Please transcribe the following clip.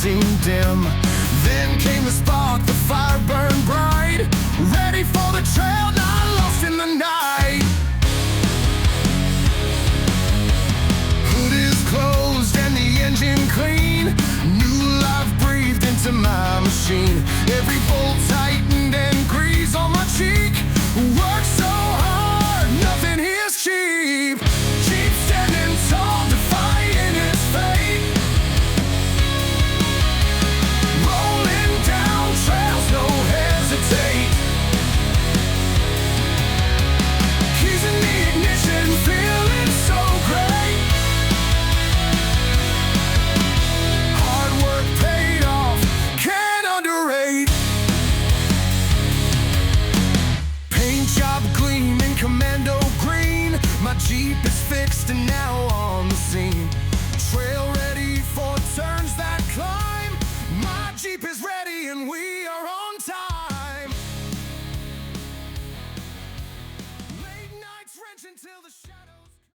seemed dim. Then came the spark, the fire burned bright, ready for the trail, not lost in the night. Hood is closed and the engine clean, new life breathed into my machine. Every bolt tightened and grease on my cheek. Worked so hard, nothing here's cheap. Keep standing tall, defying its fate. Rolling down trails, no hesitate. Keys in the ignition, feeling so great. Hard work paid off, can't underrate. Paint job gleaming, commando green. My Jeep is fixed and now on the scene. Trail ready for turns that climb. My Jeep is ready and we are on time. Late nights wrenching till the shadows.